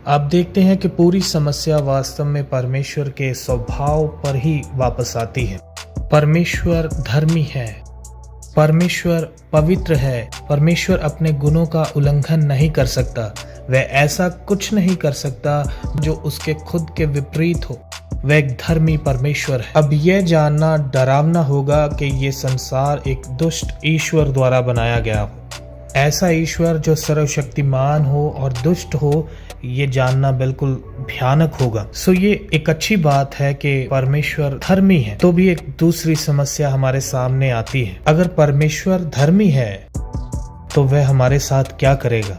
आप देखते हैं कि पूरी समस्या वास्तव में परमेश्वर के स्वभाव पर ही वापस आती है। परमेश्वर धर्मी है, परमेश्वर पवित्र है, परमेश्वर अपने गुणों का उल्लंघन नहीं कर सकता। वह ऐसा कुछ नहीं कर सकता जो उसके खुद के विपरीत हो। वह एक धर्मी परमेश्वर है। अब यह जानना डरावना होगा कि ये संसार एक दुष्ट ईश्वर द्वारा बनाया गया हो। ऐसा ईश्वर जो सर्वशक्तिमान हो और दुष्ट हो, ये जानना बिल्कुल भयानक होगा। सो ये एक अच्छी बात है कि परमेश्वर धर्मी है। तो भी एक दूसरी समस्या हमारे सामने आती है। अगर परमेश्वर धर्मी है तो वह हमारे साथ क्या करेगा?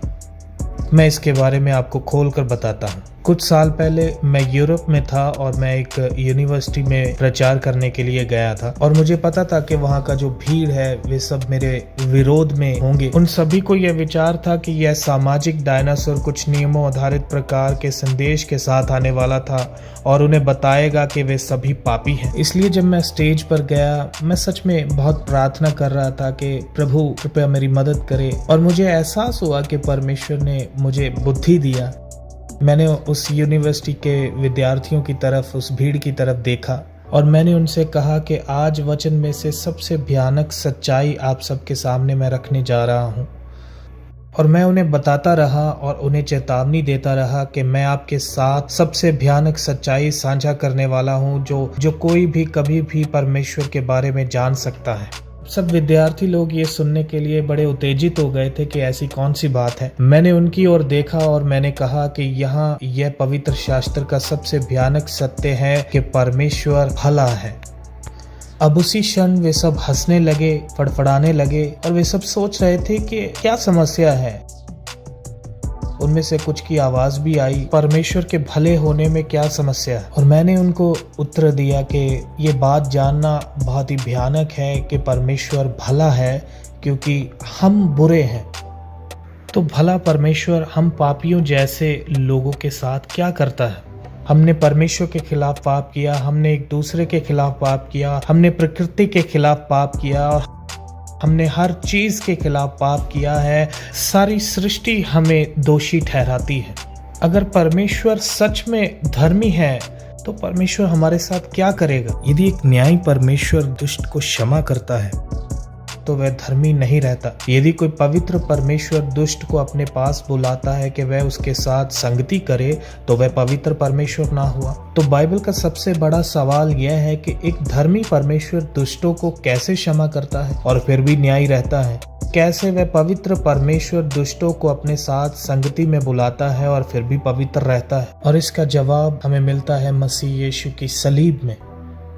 मैं इसके बारे में आपको खोलकर बताता हूँ। कुछ साल पहले मैं यूरोप में था और मैं एक यूनिवर्सिटी में प्रचार करने के लिए गया था और मुझे पता था कि वहाँ का जो भीड़ है वे सब मेरे विरोध में होंगे। उन सभी को यह विचार था कि यह सामाजिक डायनासोर कुछ नियमों आधारित प्रकार के संदेश के साथ आने वाला था और उन्हें बताएगा कि वे सभी पापी हैं। इसलिए जब मैं स्टेज पर गया, मैं सच में बहुत प्रार्थना कर रहा था कि प्रभु कृपया मेरी मदद करे, और मुझे एहसास हुआ कि परमेश्वर ने मुझे बुद्धि दिया। मैंने उस यूनिवर्सिटी के विद्यार्थियों की तरफ, उस भीड़ की तरफ देखा और मैंने उनसे कहा कि आज वचन में से सबसे भयानक सच्चाई आप सबके सामने मैं रखने जा रहा हूँ। और मैं उन्हें बताता रहा और उन्हें चेतावनी देता रहा कि मैं आपके साथ सबसे भयानक सच्चाई साझा करने वाला हूँ जो कोई भी कभी भी परमेश्वर के बारे में जान सकता है। सब विद्यार्थी लोग ये सुनने के लिए बड़े उत्तेजित हो गए थे कि ऐसी कौन सी बात है। मैंने उनकी ओर देखा और मैंने कहा कि यहाँ यह पवित्र शास्त्र का सबसे भयानक सत्य है कि परमेश्वर भला है। अब उसी क्षण वे सब हंसने लगे, फड़फड़ाने लगे और वे सब सोच रहे थे कि क्या समस्या है। उनमें से कुछ की आवाज भी आई, परमेश्वर के भले होने में क्या समस्या है। और मैंने उनको उत्तर दिया कि ये बात जानना बहुत ही भयानक है कि परमेश्वर भला है क्योंकि हम बुरे हैं। तो भला परमेश्वर हम पापियों जैसे लोगों के साथ क्या करता है? हमने परमेश्वर के खिलाफ पाप किया, हमने एक दूसरे के खिलाफ पाप किया, हमने प्रकृति के खिलाफ पाप किया और हमने हर चीज के खिलाफ पाप किया है। सारी सृष्टि हमें दोषी ठहराती है। अगर परमेश्वर सच में धर्मी है तो परमेश्वर हमारे साथ क्या करेगा? यदि एक न्यायी परमेश्वर दुष्ट को क्षमा करता है तो वह धर्मी नहीं रहता। यदि कोई पवित्र परमेश्वर दुष्ट को अपने पास बुलाता है कि वह उसके साथ संगति करे तो वह पवित्र परमेश्वर ना हुआ। तो बाइबल का सबसे बड़ा सवाल यह है कि एक धर्मी परमेश्वर दुष्टों को कैसे क्षमा करता है और फिर भी न्यायी रहता है? कैसे वह पवित्र परमेश्वर दुष्टों को अपने साथ संगति में बुलाता है और फिर भी पवित्र रहता है? और इसका जवाब हमें मिलता है मसीह यीशु की सलीब में।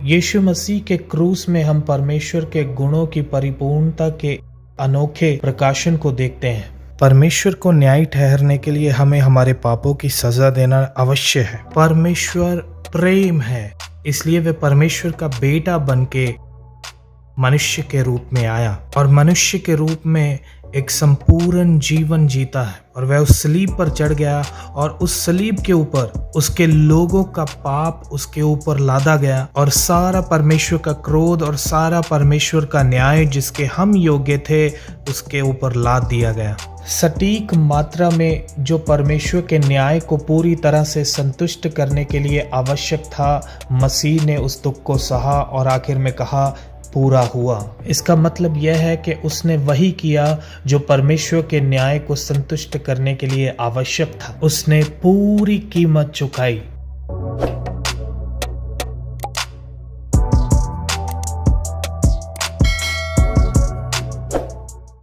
यीशु मसीह के क्रूस में हम परमेश्वर के गुणों की परिपूर्णता के अनोखे प्रकाशन को देखते हैं। परमेश्वर को न्यायी ठहरने के लिए हमें हमारे पापों की सजा देना अवश्य है। परमेश्वर प्रेम है, इसलिए वह परमेश्वर का बेटा बनके मनुष्य के रूप में आया और मनुष्य के रूप में एक संपूर्ण जीवन जीता है। और वह उस सलीब पर चढ़ गया और उस सलीब के ऊपर उसके लोगों का पाप उसके ऊपर लादा गया और सारा परमेश्वर का क्रोध और सारा परमेश्वर का न्याय जिसके हम योग्य थे उसके ऊपर लाद दिया गया। सटीक मात्रा में जो परमेश्वर के न्याय को पूरी तरह से संतुष्ट करने के लिए आवश्यक था, मसीह ने उस दुख को सहा और आखिर में कहा पूरा हुआ। इसका मतलब यह है कि उसने वही किया जो परमेश्वर के न्याय को संतुष्ट करने के लिए आवश्यक था। उसने पूरी कीमत चुकाई।